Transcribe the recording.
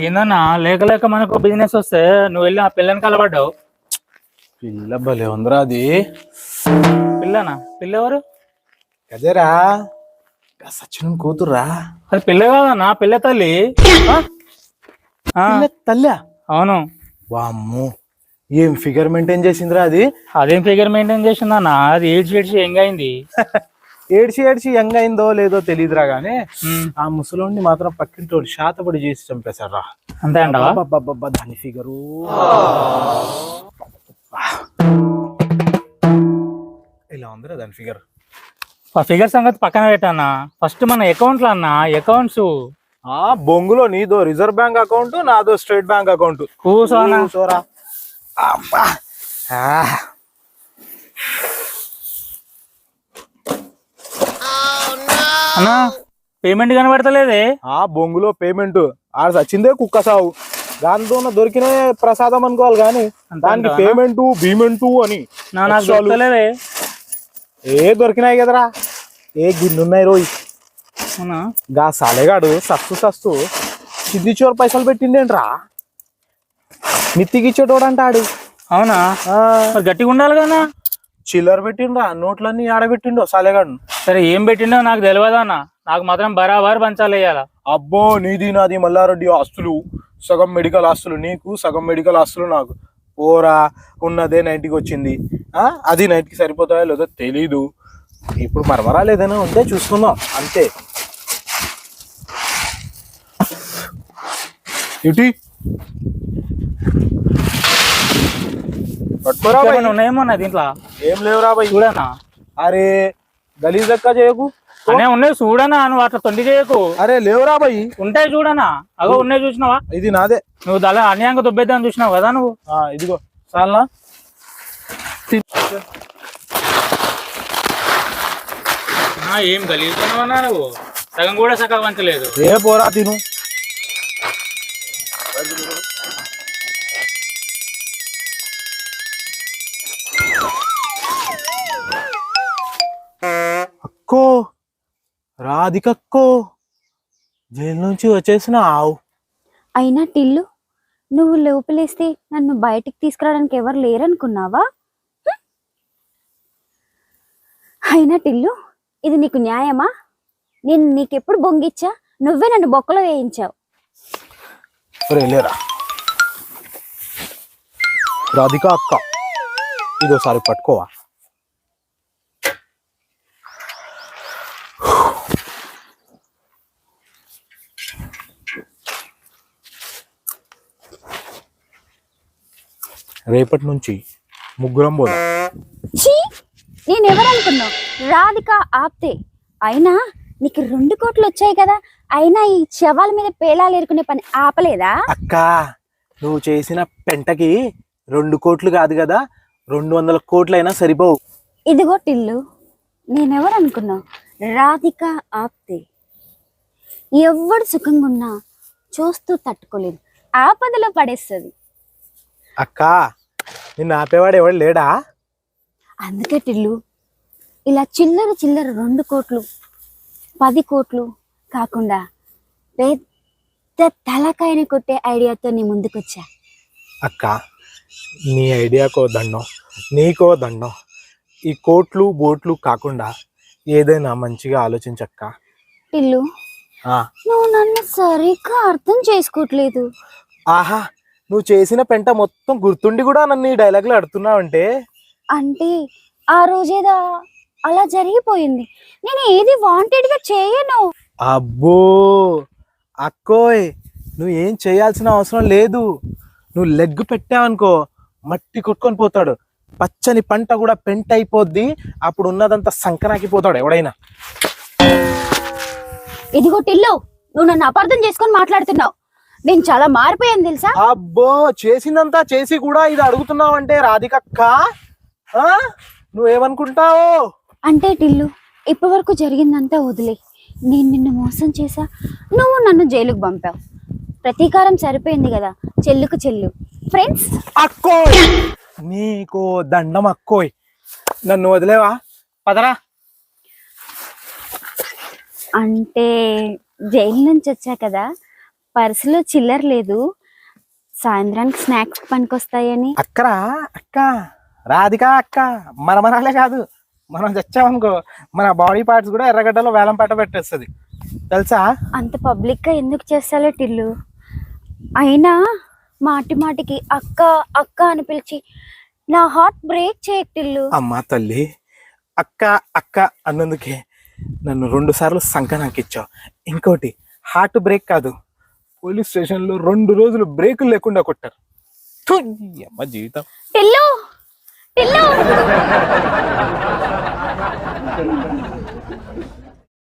ఏందన్నా లేక లేక మనకు బిజినెస్ వస్తే నువ్వు వెళ్ళి ఆ పిల్లని కలబడ్డావు. పిల్ల భలే ఉందిరా అది. పిల్లనా? పిల్ల ఎవరు? అదేరా సచిన్ కూతుర్రా. అది పిల్ల కాదన్నా, పిల్ల తల్లి. తల్లి? అవును. వామ్మో, ఏం ఫిగర్ మెయింటైన్ చేసిందిరా అది. అదేం ఫిగర్ మెయింటైన్ చేసిందన్నా, అది ఏడ్చి యంగ్ అయింది. ఏడ్చి యంగ్ అయిందో లేదో తెలియదురా గానీ ఆ ముసలోని మాత్రం పక్కింటోడు శాతపడి చేసి చంపేశారా. అంతే అంటావా? దాని ఫిగరు ఇలా ఉందిరా దాని ఫిగర్. ఆ ఫిగర్ సంగతి పక్కన పెట్టన్నా, ఫస్ట్ మన అకౌంట్లు అన్నా, అకౌంట్స్. బొంగులో నీదో రిజర్వ్ బ్యాంక్ అకౌంట్, నాదో స్టేట్ బ్యాంక్ అకౌంట్. కూసోరా. అన్నా పేమెంట్ కనబడతలేదే. బొంగులో పేమెంట్ ఆడ వచ్చిందే కుక్క సావు. దాంతో దొరికిన ప్రసాదం అనుకోవాలి కానీ దానికి పేమెంట్ బీమెంటు అని నాకు దొరకలేదే. దొరికినాయి కదరా, గిన్నున్నాయి రోయ్. గా సాలేగాడు సస్తు సిద్ధిచోరు పైసలు పెట్టిండేంట్రా, మిత్తికిచ్చేటోడు అంటాడు. అవునా? గట్టిగా ఉండాలి కదా. చిల్లర పెట్టిండ్రా, నోట్లన్నీ ఆడబెట్టిండో సాలేగాడు. సరే ఏం పెట్టిండో నాకు తెలియదు అన్న, నాకు మాత్రం బరాబర్ పంచాలి వేయాల. అబ్బో నీది నాది మల్లారెడ్డి ఆస్తులు, సగం మెడికల్ ఆస్తులు నీకు, సగం మెడికల్ ఆస్తులు నాకు. ఓరా ఉన్నదే 90కి వచ్చింది, అది 90కి సరిపోతాయో లేదో తెలీదు. ఇప్పుడు మరమరాలు ఏదైనా ఉంటే చూసుకుందాం అంతే. ఇటీ ఉన్నాయేమో నా దీంట్లో. ఏం లేవురా బాయ్, చూడనా. అరే గలీజ్ లెక్క చేయకు. అనే ఉన్నాయి చూడనా, నువ్వు అట్లా తొండి చేయకు. అరే లేవురా బాయ్, ఉంటాయి చూడనా. అగో ఉన్నాయి, చూసినావా? ఇది నాదే. నువ్వు దళ అన్యాంగా దుబ్బేద్దామని చూసినావు కదా నువ్వు. ఇదిగో చాలనా. ఏం గలీజుకున్నావన్నా నువ్వు, సగం కూడా సగం వంచలేదు. ఏ పోరా తిను. అక్కో రాధికక్కో, జైలు నుంచి వచ్చేసిన ఆవు. అయినా టిల్లు, నువ్వు లోపలేస్తే నన్ను బయటికి తీసుకురావడానికి ఎవరు లేరనుకున్నావా? అయినా టిల్లు, ఇది నీకు న్యాయమా? నేను నీకెప్పుడు బొంగిచ్చా? నువ్వే నన్ను బొక్కలో వేయించావు. లేరా రాధిక అక్క, ఇదోసారి పట్టుకోవా. రేపటి నుంచి ముగ్గురం పోదాం. నేనెవరనుకున్నావు? రాధిక ఆప్తే. అయినా నీకు 2 కోట్లు వచ్చాయి కదా, అయినా ఈ శవాల మీద పేలాలు ఏరుకునే పని ఆపలేదా? అక్క, నువ్వు చేసిన పెంటకి 2 కోట్లు కాదు కదా, 200 కోట్లైనా సరిపోవు. ఇదిగో టిల్లు, నేనెవరనుకున్నావు? రాధిక ఆప్తే. ఎవడు సుఖంగా ఉన్నా చూస్తూ తట్టుకోలేదు, ఆపదలో పడేస్తుంది. అక్క, నిన్ను ఆపేవాడు ఎవడు లేడా? అందుకే టిల్లు, ఇలా చిల్లర 2 కోట్లు 10 కోట్లు కాకుండా పెద్ద తలకాయని కొట్టే ఐడియాతో నీ ముందుకొచ్చా. అక్క, నీ ఐడియాకో దండం, నీకో దండం. ఈ కోట్లు బోట్లు కాకుండా ఏదైనా మంచిగా ఆలోచించక్క. టిల్లు, నువ్వు నన్ను సరిగ్గా అర్థం చేసుకోవట్లేదు. ఆహా, నువ్వు చేసిన పెంట మొత్తం గుర్తుండి కూడా నన్ను ఈ డైలాగులు అడుగుతున్నావంటే అంటే ఆ రోజేదా అలా జరిగిపోయింది. నేను ఏది వాంటెడ్ గా చేయను. అబ్బో అక్కోయ్, నువ్వు ఏం చేయాల్సిన అవసరం లేదు. నువ్వు లెగ్ పెట్టావనుకో మట్టి కొట్టుకొని పోతాడు, పచ్చని పంట కూడా పెంట అయిపోద్ది. అప్పుడు ఉన్నదంతా సంకనాకిపోతాడు ఎవడైనా. ఇదిగో టిల్లు, నువ్వు నన్ను అపార్థం చేసుకొని మాట్లాడుతున్నావు. నేను చాలా మారిపోయాను తెలుసా? అబ్బో, చేసిందంతా చేసి కూడా ఇది అడుగుతున్నావంటే రాధికక్క, నువ్వేమనుకుంటావు? అంటే టిల్లు, ఇప్పటి వరకు జరిగిందంతా వదిలే. నేను నిన్ను మోసం చేశా, నువ్వు నన్ను జైలుకు పంపావు. ప్రతీకారం సరిపోయింది కదా, చెల్లుకు చెల్లు. ఫ్రెండ్స్. అక్కోయ్, నీకు దండం అక్కోయ్, నన్ను వదిలేవా? పదరా. అంటే జైలు నుంచి వచ్చా కదా, పర్సులో చిల్లర లేదు, సాయంత్రానికి స్నాక్స్ పనికొస్తాయని. అక్కరా అక్క రాధికా అక్క మనమరాలే కాదు, మనం తెచ్చామనుకో మన బాడీ పార్ట్స్ కూడా ఎర్రగడ్డలో వేలం పాట పెట్టేస్తుంది తెలుసా. అంత పబ్లిక్ గా ఎందుకు చేస్తాలో టిల్లు. అయినా మాటి మాటికి అక్క అక్క అని పిలిచి నా హార్ట్ బ్రేక్ చేయకు టిల్లు. అమ్మా తల్లి, అక్క అక్క అన్నందుకే నన్ను 2 సార్లు సంకనాకిచ్చావు. ఇంకోటి హార్ట్ బ్రేక్ కాదు, పోలీస్ స్టేషన్లో 2 రోజులు బ్రేకులు లేకుండా కొట్టారు. థు, ఈ అమ్మ జీవితం. టిల్లు టిల్లు